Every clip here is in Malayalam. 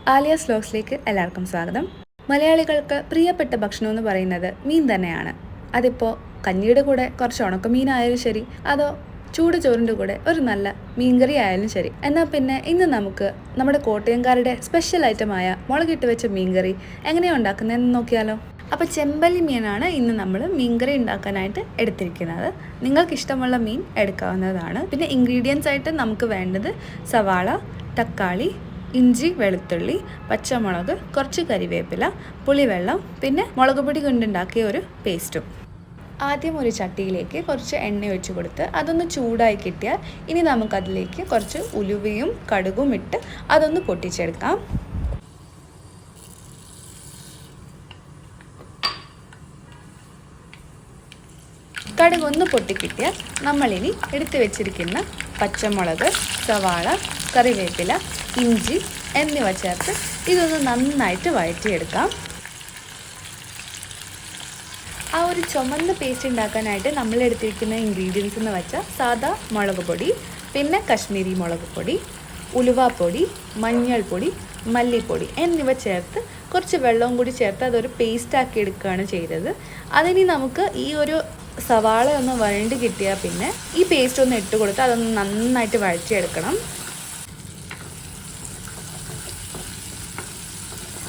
ആലിയാസ് വ്ലോഗ്സിലേക്ക് എല്ലാവർക്കും സ്വാഗതം. മലയാളികൾക്ക് പ്രിയപ്പെട്ട ഭക്ഷണം എന്ന് പറയുന്നത് മീൻ തന്നെയാണ്. അതിപ്പോൾ കഞ്ഞിയുടെ കൂടെ കുറച്ച് ഉണക്കമീനായാലും ശരി, അതോ ചൂട് ചോറിൻ്റെ കൂടെ ഒരു നല്ല മീൻകറി ആയാലും ശരി. എന്നാൽ പിന്നെ ഇന്ന് നമുക്ക് നമ്മുടെ കോട്ടയംകാരുടെ സ്പെഷ്യൽ ഐറ്റമായ മുളകിട്ട് വെച്ച മീൻകറി എങ്ങനെയാണ് ഉണ്ടാക്കുന്നതെന്ന് നോക്കിയാലോ. അപ്പോൾ ചെമ്പല്ലി മീനാണ് ഇന്ന് നമ്മൾ മീൻകറി ഉണ്ടാക്കാനായിട്ട് എടുത്തിരിക്കുന്നത്. നിങ്ങൾക്ക് ഇഷ്ടമുള്ള മീൻ എടുക്കാവുന്നതാണ്. പിന്നെ ഇൻഗ്രീഡിയൻസ് ആയിട്ട് നമുക്ക് വേണ്ടത് സവാള, തക്കാളി, ഇഞ്ചി, വെളുത്തുള്ളി, പച്ചമുളക്, കുറച്ച് കരിവേപ്പില, പുളിവെള്ളം, പിന്നെ മുളക് പൊടി കൊണ്ടുണ്ടാക്കിയ ഒരു പേസ്റ്റും. ആദ്യം ഒരു ചട്ടിയിലേക്ക് കുറച്ച് എണ്ണ ഒഴിച്ച് കൊടുത്ത് അതൊന്ന് ചൂടായി കിട്ടിയാൽ ഇനി നമുക്കതിലേക്ക് കുറച്ച് ഉലുവയും കടുകും ഇട്ട് അതൊന്ന് പൊട്ടിച്ചെടുക്കാം. കടുക് ഒന്ന് പൊട്ടിക്കിട്ടിയാൽ നമ്മളിനി എടുത്തു വെച്ചിരിക്കുന്ന പച്ചമുളക്, സവാള, കറിവേപ്പില, ഇഞ്ചി എന്നിവ ചേർത്ത് ഇതൊന്ന് നന്നായിട്ട് വഴറ്റിയെടുക്കാം. ആ ഒരു ചുമന്ന പേസ്റ്റ് ഉണ്ടാക്കാനായിട്ട് നമ്മൾ എടുത്തിരിക്കുന്ന ഇൻഗ്രീഡിയൻസ് എന്ന് വെച്ചാൽ സാദാ മുളക് പൊടി, പിന്നെ കശ്മീരി മുളക് പൊടി, ഉലുവാപ്പൊടി, മഞ്ഞൾപ്പൊടി, മല്ലിപ്പൊടി എന്നിവ ചേർത്ത് കുറച്ച് വെള്ളവും കൂടി ചേർത്ത് അതൊരു പേസ്റ്റാക്കി എടുക്കുകയാണ് ചെയ്തത്. അതിനി നമുക്ക് ഈ ഒരു സവാള ഒന്ന് വഴണ്ട് കിട്ടിയാൽ പിന്നെ ഈ പേസ്റ്റ് ഒന്ന് ഇട്ട് കൊടുത്ത് അതൊന്ന് നന്നായിട്ട് വഴറ്റിയെടുക്കണം.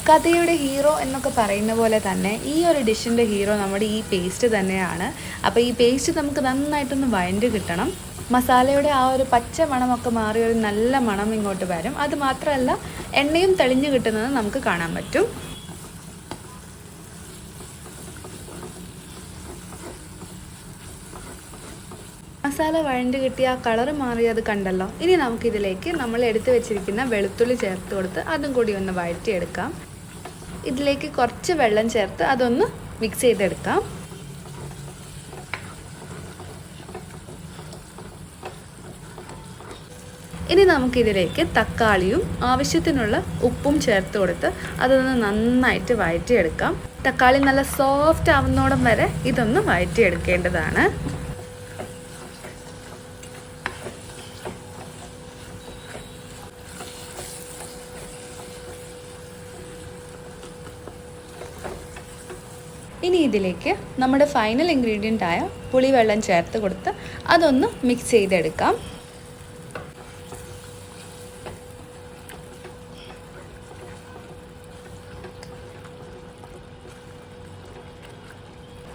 കഥയുടെ ഹീറോ എന്നൊക്കെ പറയുന്ന പോലെ തന്നെ ഈ ഒരു ഡിഷിൻ്റെ ഹീറോ നമ്മുടെ ഈ പേസ്റ്റ് തന്നെയാണ്. അപ്പോൾ ഈ പേസ്റ്റ് നമുക്ക് നന്നായിട്ടൊന്ന് വഴണ്ട് കിട്ടണം. മസാലയുടെ ആ ഒരു പച്ച മണമൊക്കെ മാറി ഒരു നല്ല മണം ഇങ്ങോട്ട് വരും. അത് മാത്രമല്ല എണ്ണയും തെളിഞ്ഞു കിട്ടുന്നത് നമുക്ക് കാണാൻ പറ്റും. മസാല വഴണ്ട് കിട്ടിയ ആ കളറ് മാറിയത് കണ്ടല്ലോ. ഇനി നമുക്കിതിലേക്ക് നമ്മൾ എടുത്തു വെച്ചിരിക്കുന്ന വെളുത്തുള്ളി ചേർത്ത് കൊടുത്ത് അതും കൂടി ഒന്ന് വഴറ്റിയെടുക്കാം. ഇതിലേക്ക് കുറച്ച് വെള്ളം ചേർത്ത് അതൊന്ന് മിക്സ് ചെയ്തെടുക്കാം. ഇനി നമുക്കിതിലേക്ക് തക്കാളിയും ആവശ്യത്തിനുള്ള ഉപ്പും ചേർത്ത് കൊടുത്ത് അതൊന്ന് നന്നായിട്ട് വഴറ്റിയെടുക്കാം. തക്കാളി നല്ല സോഫ്റ്റ് ആവുന്നോടം വരെ ഇതൊന്ന് വഴറ്റിയെടുക്കേണ്ടതാണ്. ഇനി ഇതിലേക്ക് നമ്മുടെ ഫൈനൽ ഇൻഗ്രീഡിയൻ്റ് ആയ പുളിവെള്ളം ചേർത്ത് കൊടുത്ത് അതൊന്ന് മിക്സ് ചെയ്തെടുക്കാം.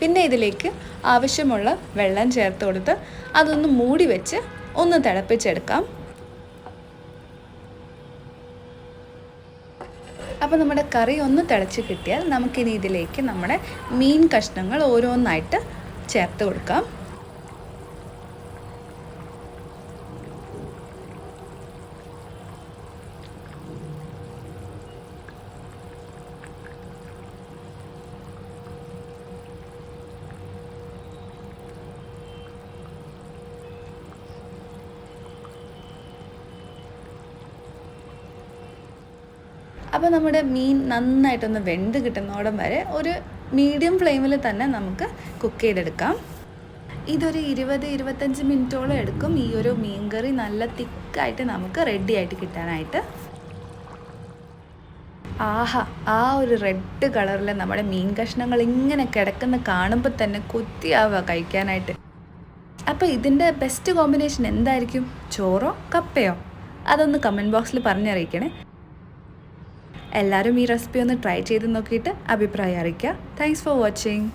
പിന്നെ ഇതിലേക്ക് ആവശ്യമുള്ള വെള്ളം ചേർത്ത് കൊടുത്ത് അതൊന്ന് മൂടി വെച്ച് ഒന്ന് തിളപ്പിച്ചെടുക്കാം. അപ്പോൾ നമ്മുടെ കറി ഒന്ന് തിളച്ച് കിട്ടിയാൽ നമുക്കിനി ഇതിലേക്ക് നമ്മുടെ മീൻ കഷ്ണങ്ങൾ ഓരോന്നായിട്ട് ചേർത്ത് കൊടുക്കാം. അപ്പോൾ നമ്മുടെ മീൻ നന്നായിട്ടൊന്ന് വെന്ത് കിട്ടുന്നോടം വരെ ഒരു മീഡിയം ഫ്ലെയിമിൽ തന്നെ നമുക്ക് കുക്ക് ചെയ്തെടുക്കാം. ഇതൊരു 20-25 മിനിറ്റോളം എടുക്കും ഈ ഒരു മീൻ കറി നല്ല തിക്കായിട്ട് നമുക്ക് റെഡി ആയിട്ട് കിട്ടാനായിട്ട്. ആഹാ, ആ ഒരു റെഡ് കളറിൽ നമ്മുടെ മീൻ കഷ്ണങ്ങൾ ഇങ്ങനെ കിടക്കുന്ന കാണുമ്പോൾ തന്നെ കൊത്തിയാവുക കഴിക്കാനായിട്ട്. അപ്പോൾ ഇതിൻ്റെ ബെസ്റ്റ് കോമ്പിനേഷൻ എന്തായിരിക്കും? ചോറോ കപ്പയോ? അതൊന്ന് കമൻറ്റ് ബോക്സിൽ പറഞ്ഞറിയിക്കണേ. എല്ലാവരും ഈ റെസിപ്പി ഒന്ന് ട്രൈ ചെയ്ത് നോക്കിയിട്ട് അഭിപ്രായം അറിയിക്കുക. Thanks for watching.